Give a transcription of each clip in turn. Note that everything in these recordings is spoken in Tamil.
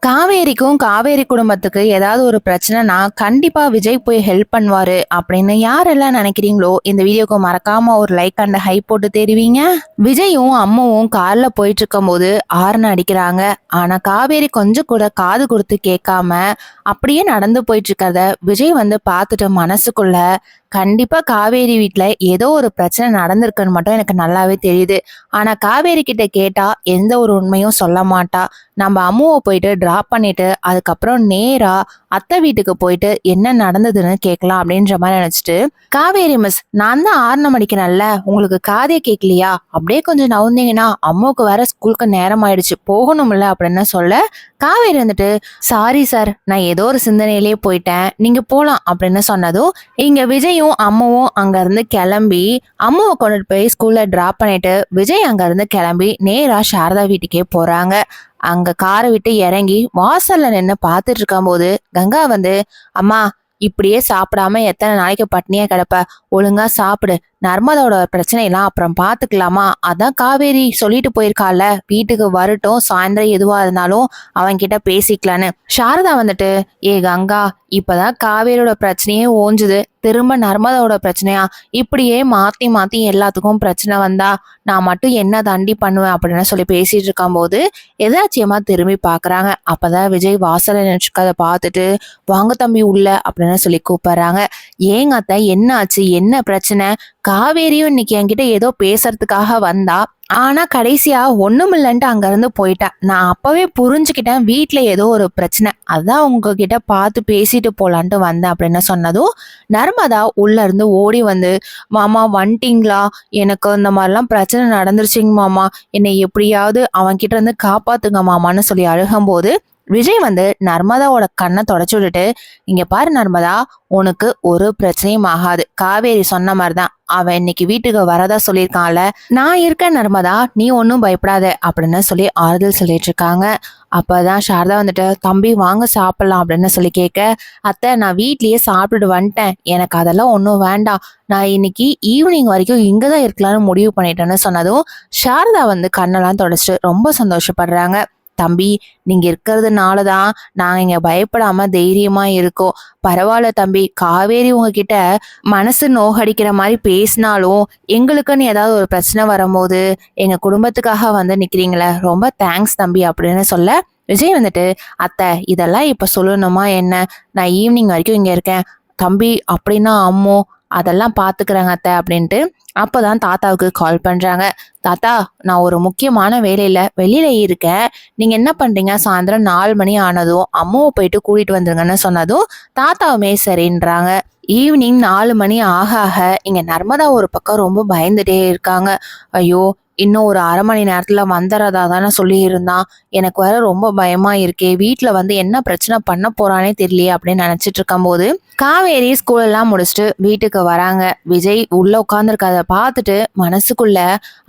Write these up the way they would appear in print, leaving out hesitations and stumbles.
காவேரிக்கும் காவேரி குடும்பத்துக்கு ஏதாவது ஒரு பிரச்சனைனா கண்டிப்பா விஜய் போய் ஹெல்ப் பண்ணுவாரு அப்படின்னு யாரெல்லாம் நினைக்கிறீங்களோ இந்த வீடியோக்கு மறக்காம ஒரு லைக் அண்ட் ஹை போட்டு தெரிவிங்க. விஜயும் அம்மாவும் கார்ல போயிட்டு இருக்கும் போது ஆர்ன் அடிக்கிறாங்க. ஆனா காவேரி கொஞ்சம் கூட காது கொடுத்து கேட்காம அப்படியே நடந்து போயிட்டு இருக்கிறத விஜய் வந்து பார்த்துட்டு மனசுக்குள்ள கண்டிப்பா காவேரி வீட்ல ஏதோ ஒரு பிரச்சனை நடந்திருக்குன்னு மட்டும் எனக்கு நல்லாவே தெரியுது. ஆனா காவேரி கிட்ட கேட்டா எந்த ஒரு உண்மையும் சொல்ல மாட்டா. நம்ம அம்முவை போயிட்டு டிராப் பண்ணிட்டு அதுக்கப்புறம் நேரா அத்தை வீட்டுக்கு போயிட்டு என்ன நடந்ததுன்னு கேட்கலாம் அப்படின்ற மாதிரி நினைச்சிட்டு, காவேரி மிஸ், நான் தான் ஆர்ணம் அடிக்கிறேன்ல, உங்களுக்கு காதே கேட்கலையா, அப்படியே கொஞ்சம் நவுந்தீங்கன்னா அம்மாவுக்கு வேற ஸ்கூலுக்கு நேரம் ஆயிடுச்சு, போகணும்ல அப்படின்னு சொல்ல, காவேரி வந்துட்டு சாரி சார், நான் ஏதோ ஒரு சிந்தனையிலேயே போயிட்டேன், நீங்க போலாம் அப்படின்னு சொன்னதும் இங்க விஜயும் அம்மாவும் அங்க இருந்து கிளம்பி அம்மாவை கொண்டுட்டு போய் ஸ்கூல்ல டிராப் பண்ணிட்டு விஜய் அங்க இருந்து கிளம்பி நேரா சாரதா வீட்டுக்கே போறாங்க. அங்க காரை விட்டு இறங்கி வாசல்ல நின்று பார்த்துட்டு இருக்கும் போது கங்கா வந்து, அம்மா, இப்படியே சாப்பிடாம எத்தனை நாளைக்கு பட்னியா கிடப்ப, ஒழுங்கா சாப்பிடு, நர்மதோட பிரச்சனையெல்லாம் அப்புறம் பாத்துக்கலாமா, அதான் காவேரி சொல்லிட்டு போயிருக்கால, வீட்டுக்கு வரட்டும், சாயந்தரம் எதுவா இருந்தாலும் அவன் கிட்ட பேசிக்கலான்னு. சாரதா வந்துட்டு, ஏ கங்கா, இப்பதான் காவேரியோட பிரச்சனையே ஓஞ்சுது, திரும்ப நர்மதாவோட பிரச்சனையா, இப்படியே மாத்தி மாத்தி எல்லாத்துக்கும் பிரச்சனை வந்தா நான் மட்டும் என்ன தாண்டி பண்ணுவேன் அப்படின்னு சொல்லி பேசிட்டு இருக்கும் போது எதாச்சியமா திரும்பி பாக்குறாங்க. அப்பதான் விஜய் வாசல நினைச்சுக்கதை பார்த்துட்டு, வாங்க தம்பி உள்ள அப்படின்னு சொல்லி கூப்பிடுறாங்க. ஏங்க அத்தை, என்ன ஆச்சு, என்ன பிரச்சனை? காவேரியும் இன்னைக்கு என்கிட்ட ஏதோ பேசுறதுக்காக வந்தா, ஆனா கடைசியா ஒண்ணுமில்லன்ட்டு அங்க இருந்து போயிட்டா. நான் அப்பவே புரிஞ்சுக்கிட்டேன் வீட்டுல ஏதோ ஒரு பிரச்சனை, அதான் உங்ககிட்ட பார்த்து பேசிட்டு போலான்ட்டு வந்தேன் அப்படின்னு சொன்னதும் நர்மதா உள்ள இருந்து ஓடி வந்து, மாமா வந்துட்டீங்களா, எனக்கு இந்த மாதிரிலாம் பிரச்சனை நடந்துருச்சுங்க மாமா, என்னை எப்படியாவது அவன் கிட்ட இருந்து காப்பாத்துங்க மாமான்னு சொல்லி அழுகும் போது விஜய் வந்து நர்மதாவோட கண்ணை தொடச்சு விட்டுட்டு, இங்க பாரு நர்மதா, உனக்கு ஒரு பிரச்சனையும் ஆகாது, காவேரி சொன்ன மாதிரிதான் அவன் இன்னைக்கு வீட்டுக்கு வரதா சொல்லியிருக்கான்ல, நான் இருக்கேன் நர்மதா, நீ ஒன்னும் பயப்படாத அப்படின்னு சொல்லி ஆறுதல் சொல்லிட்டு இருக்காங்க. அப்பதான் சாரதா வந்துட்டு, தம்பி வாங்க சாப்பிடலாம் அப்படின்னு சொல்லி கேட்க, அத்தை, நான் வீட்லயே சாப்பிட்டுட்டு வந்துட்டேன், எனக்கு அதெல்லாம் ஒன்றும் வேண்டாம், நான் இன்னைக்கு ஈவினிங் வரைக்கும் இங்கதான் இருக்கலாம்னு முடிவு பண்ணிட்டேன்னு சொன்னதும் சாரதா வந்து கண்ணெல்லாம் தொடச்சிட்டு ரொம்ப சந்தோஷப்படுறாங்க. தம்பி, நீங்க இருக்கிறதுனாலதான் நாங்க இங்க பயப்படாம தைரியமா இருக்கோம், பரவாயில்ல தம்பி, காவேரி உங்ககிட்ட மனசு நோகடிக்கிற மாதிரி பேசினாலும் எங்களுக்குன்னு ஏதாவது ஒரு பிரச்சனை வரும்போது எங்க குடும்பத்துக்காக வந்து நிக்கிறீங்களே, ரொம்ப தேங்க்ஸ் தம்பி அப்படின்னு சொல்ல, விஜய் வந்துட்டு, அத்தை, இதெல்லாம் இப்ப சொல்லணுமா என்ன, நான் ஈவினிங் வரைக்கும் இங்க இருக்கேன் தம்பி, அப்படின்னா அம்மோ அதெல்லாம் பாத்துக்கிறாங்க அத்தை அப்படின்ட்டு. அப்போதான் தாத்தாவுக்கு கால் பண்றாங்க. தாத்தா, நான் ஒரு முக்கியமான வேலையில வெளியில இருக்கேன், நீங்க என்ன பண்றீங்க, சாயந்தரம் 4 மணி ஆனதும் அம்மாவை போயிட்டு கூட்டிட்டு வந்துருங்கன்னு சொன்னதும் தாத்தாவுமே சரின்றாங்க. ஈவினிங் 4 மணி ஆக ஆக இங்க நர்மதா ஒரு பக்கம் ரொம்ப பயந்துட்டே இருக்காங்க. ஐயோ, இன்னும் ஒரு அரை மணி நேரத்துல வந்துடுறதா தானே சொல்லி இருந்தான், எனக்கு வேற ரொம்ப பயமா இருக்கே, வீட்டுல வந்து என்ன பிரச்சனை பண்ண போறானே தெரியலையே அப்படின்னு நினைச்சிட்டு இருக்கும் போது காவேரி ஸ்கூல் எல்லாம் முடிச்சுட்டு வீட்டுக்கு வராங்க. விஜய் உள்ள உட்காந்துருக்கத பார்த்துட்டு மனசுக்குள்ள,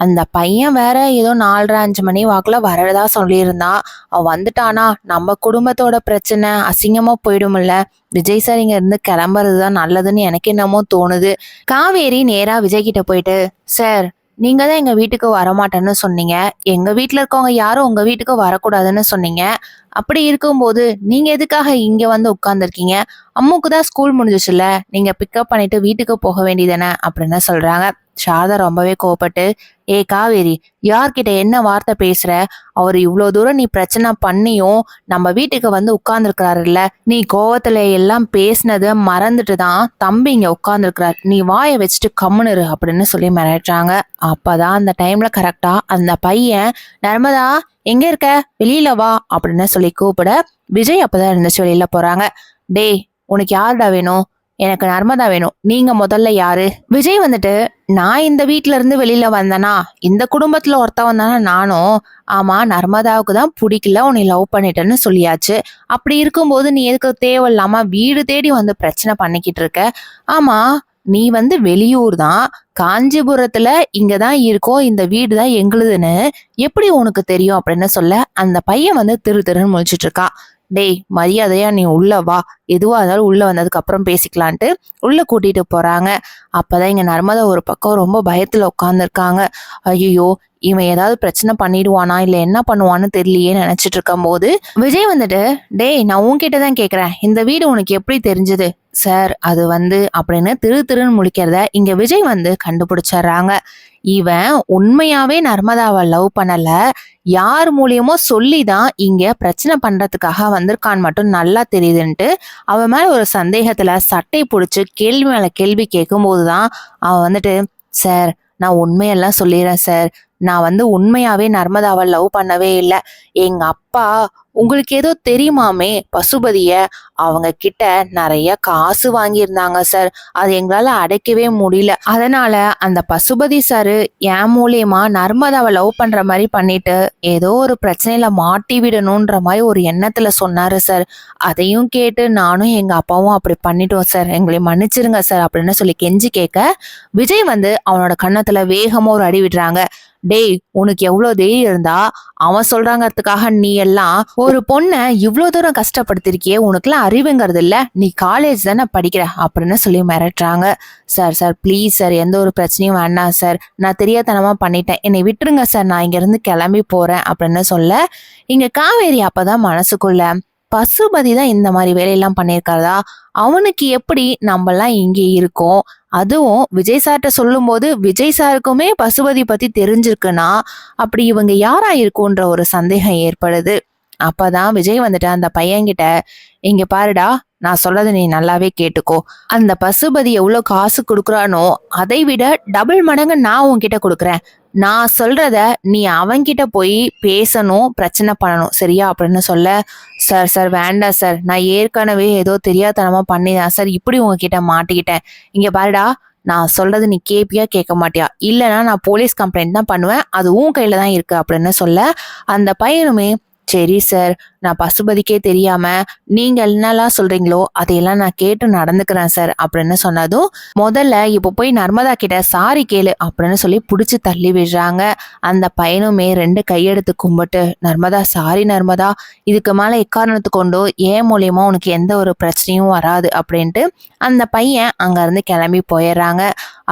அந்த பையன் வேற ஏதோ 4:30-5 மணி வாக்குல வரதா சொல்லியிருந்தான், அவன் வந்துட்டானா நம்ம குடும்பத்தோட பிரச்சனை அசிங்கமா போயிடும்ல, விஜய் சார் இங்க இருந்து கிளம்புறதுதான் நல்லதுன்னு எனக்கு என்னமோ தோணுது. காவேரி நேரா விஜய் கிட்ட போயிட்டு, சார், நீங்க தான் எங்க வீட்டுக்கு வரமாட்டேன்னு சொன்னீங்க, எங்க வீட்டுல இருக்கவங்க யாரும் உங்க வீட்டுக்கு வரக்கூடாதுன்னு சொன்னீங்க, அப்படி இருக்கும்போது நீங்க எதுக்காக இங்க வந்து உட்கார்ந்துருக்கீங்க, அம்முக்கு தான் ஸ்கூல் முடிஞ்சிச்சுல, நீங்க பிக்கப் பண்ணிட்டு வீட்டுக்கு போக வேண்டியதானே அப்படின்னு சொல்றாங்க. சாரதா ரொம்பவே கோவப்பட்டு, ஏ காவேரி, யார்கிட்ட என்ன வார்த்தை பேசுற, அவர் இவ்வளவு தூரம் நீ பிரச்சனை பண்ணியும் நம்ம வீட்டுக்கு வந்து உட்கார்ந்துருக்கிறாருல்ல, நீ கோவத்துல எல்லாம் பேசினத மறந்துட்டு தான் தம்பி இங்க உட்கார்ந்துருக்கிறார், நீ வாயை வச்சுட்டு கம்முனுரு அப்படின்னு சொல்லி மிரட்டுறாங்க. அப்பதான் அந்த டைம்ல கரெக்டா அந்த பையன், நர்மதா எங்க இருக்க, வெளியில வா அப்படின்னு சொல்லி கூப்பிட விஜய் அப்பதான் இருந்துச்சு வெளியில போறாங்க. டேய், உனக்கு யாருடா வேணும், எனக்கு நர்மதா வேணும், நீங்க முதல்ல யாரு? விஜய் வந்துட்டு, நான் இந்த வீட்ல இருந்து வெளியில வந்தேனா, இந்த குடும்பத்துல ஒருத்தவன் தானே நானும், ஆமா, நர்மதாவுக்கு தான் பிடிக்கல, உன்னை லவ் பண்ணிட்டேன்னு சொல்லியாச்சு, அப்படி இருக்கும்போது நீ எதுக்கு தேவையில்லாம வீடு தேடி வந்து பிரச்சனை பண்ணிக்கிட்டு இருக்க, ஆமா, நீ வந்து வெளியூர் தான், காஞ்சிபுரத்துல இங்கதான் இருக்கோம், இந்த வீடு தான் எங்களுதுன்னு எப்படி உனக்கு தெரியும் அப்படின்னு சொல்ல, அந்த பையன் வந்து திரு திருன்னு முழிச்சிட்டு இருக்கா. டேய், மரியாதையா நீ உள்ள வா, எதுவா இருந்தாலும் உள்ள வந்ததுக்கு அப்புறம் பேசிக்கலான்ட்டு உள்ள கூட்டிட்டு போறாங்க. அப்பதான் இங்க நர்மதா ஒரு பக்கம் ரொம்ப பயத்துல உட்கார்ந்துருக்காங்க. ஐயோ, இவன் ஏதாவது பிரச்சனை பண்ணிடுவானா இல்ல என்ன பண்ணுவான்னு தெரியலையே நினைச்சிட்டு இருக்கும் போது விஜய் வந்துட்டு, டேய் நான் உன்கிட்ட தான் கேக்குறேன், இந்த வீடு உனக்கு எப்படி தெரிஞ்சது? சார் அது வந்து அப்படின்னு திருன்னு முழிக்கிறத இங்க விஜய் வந்து கண்டுபிடிச்சிடுறாங்க. இவன் உண்மையாவே நர்மதாவை லவ் பண்ணல, யார் மூலியமோ சொல்லிதான் இங்க பிரச்சனை பண்றதுக்காக வந்திருக்கான்னு மட்டும் நல்லா தெரியுதுன்ட்டு அவன் மேல ஒரு சந்தேகத்துல சட்டை பிடிச்சு கேள்வி மேல கேள்வி கேட்கும் போதுதான் அவன் வந்துட்டு, சார் நான் உண்மையெல்லாம் சொல்லிடுறேன் சார், நான் வந்து உண்மையாவே நர்மதாவை லவ் பண்ணவே இல்லை. எங்க அப்பா உங்களுக்கு ஏதோ தெரியுமாமே பசுபதிய, அவங்க கிட்ட நிறைய காசு வாங்கியிருந்தாங்க சார், அது எங்களால அடைக்கவே முடியல. அதனால அந்த பசுபதி சாரு என் மூலியமா நர்மதாவை லவ் பண்ற மாதிரி பண்ணிட்டு ஏதோ ஒரு பிரச்சனையில மாட்டி விடணும்ன்ற மாதிரி ஒரு எண்ணத்துல சொன்னாரு சார். அதையும் கேட்டு நானும் எங்க அப்பாவும் அப்படி பண்ணிட்டோம் சார், எங்களை மன்னிச்சிருங்க சார் அப்படின்னு சொல்லி கெஞ்சி கேட்க விஜய் வந்து அவனோட கன்னத்துல வேகமா ஒரு அடி விடுறாங்க. டேய் உனக்கு எவ்வளவு தைரியம் இருந்தா அவன் சொல்றாங்கிறதுக்காக நீ எல்லாம் ஒரு பொண்ணை இவ்வளவு தூரம் கஷ்டப்படுத்திருக்கியே, உனக்குலாம் அறிவுங்கிறது இல்ல, நீ காலேஜ் தானே படிக்கிற அப்படின்னு சொல்லி மிரட்டுறாங்க. சார் ப்ளீஸ் சார், எந்த ஒரு பிரச்சனையும் வேண்டாம் சார், நான் தெரியாதனமா பண்ணிட்டேன், என்னை விட்டுருங்க சார், நான் இங்க இருந்து கிளம்பி போறேன் அப்படின்னு சொல்ல இங்க காவேரி அப்பதான் மனசுக்குள்ள, பசுபதி தான் இந்த மாதிரி வேலையெல்லாம் பண்ணியிருக்காரா, அவனுக்கு எப்படி நம்மலாம் இங்கே இருக்கோம், அதுவும் விஜய் சார்ட்ட சொல்லும் போது விஜய் சாருக்குமே பசுபதி பத்தி தெரிஞ்சிருக்குன்னா அப்படி இவங்க யாரா இருக்குன்ற ஒரு சந்தேகம் ஏற்படுது. அப்பதான் விஜய் வந்துட்டு அந்த பையன்கிட்ட, இங்க பாருடா, நான் சொல்றதை நீ நல்லாவே கேட்டுக்கோ, அந்த பசுபதி எவ்வளவு காசு கொடுக்குறானோ அதை விட டபுள் மடங்கு நான் உன்கிட்ட கொடுக்குறேன், நான் சொல்றத நீ அவன்கிட்ட போய் பேசணும், பிரச்சனை பண்ணணும், சரியா அப்படின்னு சொல்ல, சார் வேண்டாம் சார், நான் ஏற்கனவே ஏதோ தெரியாதனமா பண்ணிதான் சார் இப்படி உங்ககிட்ட மாட்டிக்கிட்டேன், இங்க பாருடா, நான் சொல்றது நீ கேப்பியா கேட்க மாட்டியா, இல்லைன்னா நான் போலீஸ் கம்ப்ளைண்ட் தான் பண்ணுவேன், அது உன் கையில தான் இருக்கு அப்படின்னு சொல்ல அந்த பையனுமே, சரி சார், நான் பசுபதிக்கே தெரியாம நீங்க என்னெல்லாம் சொல்றீங்களோ அதையெல்லாம் நான் கேட்டு நடந்துக்கிறேன் சார் அப்படின்னு சொன்னதும், முதல்ல இப்போ போய் நர்மதா கிட்ட சாரி கேளு அப்படின்னு சொல்லி புடிச்சு தள்ளி விடுறாங்க. அந்த பையனுமே 2 கையெடுத்து கும்பிட்டு, நர்மதா சாரி நர்மதா, இதுக்கு மேல எக்காரணத்து கொண்டோ ஏன் மூலியமா உனக்கு எந்த ஒரு பிரச்சனையும் வராது அப்படின்ட்டு அந்த பையன் அங்க இருந்து கிளம்பி போயிடுறாங்க.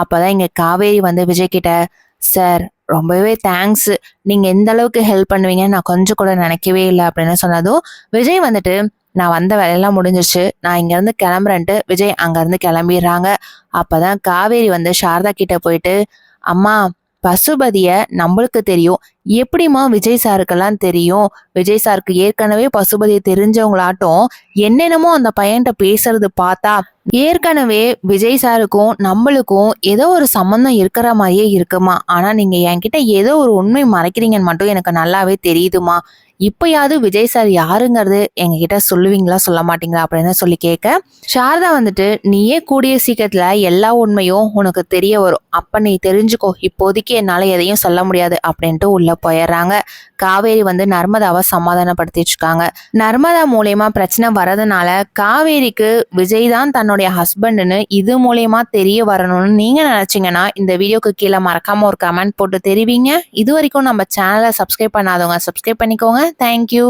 அப்பதான் இங்க காவேரி வந்து விஜய் கிட்ட, சார் ரொம்பவே தேங்க்ஸ், நீங்க எந்த அளவுக்கு ஹெல்ப் பண்ணுவீங்கன்னு நான் கொஞ்சம் கூட நினைக்கவே இல்லை அப்படின்னு சொன்னதும் விஜய் வந்துட்டு, நான் வந்த வேலையெல்லாம் முடிஞ்சிருச்சு, நான் இங்க இருந்து கிளம்புறேன்ட்டு விஜய் அங்க இருந்து கிளம்பிடுறாங்க. அப்பதான் காவேரி வந்து சாரதா கிட்ட போயிட்டு, அம்மா பசுபதிய நம்மளுக்கு தெரியும், எப்படிமா விஜய் சாருக்கெல்லாம் தெரியும், விஜய் சாருக்கு ஏற்கனவே பசுபதியை தெரிஞ்சவங்களாட்டும் என்னென்னமோ அந்த பையன்கிட்ட பேசுறது பார்த்தா ஏற்கனவே விஜய் சாருக்கும் நம்மளுக்கும் ஏதோ ஒரு சம்பந்தம் இருக்கிற மாதிரியே இருக்குமா, ஆனா நீங்க என்கிட்ட ஏதோ ஒரு உண்மை மறைக்கிறீங்கன்னு மட்டும் எனக்கு நல்லாவே தெரியுதுமா, இப்பயாவது விஜய் சார் யாருங்கிறது எங்க கிட்ட சொல்லுவீங்களா சொல்ல மாட்டீங்களா அப்படின்னு சொல்லி கேட்க சாரதா வந்துட்டு, நீயே கூடிய சீக்கிரத்துல எல்லா உண்மையும் உனக்கு தெரிய வரும், அப்ப நீ தெரிஞ்சுக்கோ, இப்போதைக்கு என்னால எதையும் சொல்ல முடியாது அப்படின்ட்டு உள்ள போயிடுறாங்க. காவேரி வந்து நர்மதாவை சமாதானப்படுத்திட்டு இருக்காங்க. நர்மதா மூலியமா பிரச்சனை வரதுனால காவேரிக்கு விஜய் தான் தன்னுடைய ஹஸ்பண்ட்னு இது மூலியமா தெரிய வரணும்னு நீங்க நினைச்சீங்கன்னா இந்த வீடியோக்கு கீழே மறக்காம ஒரு கமெண்ட் போட்டு தெரிவிங்க. இது வரைக்கும் நம்ம சேனலை சப்ஸ்கிரைப் பண்ணாதவங்க சப்ஸ்கிரைப் பண்ணிக்கோங்க. தேங்க்யூ.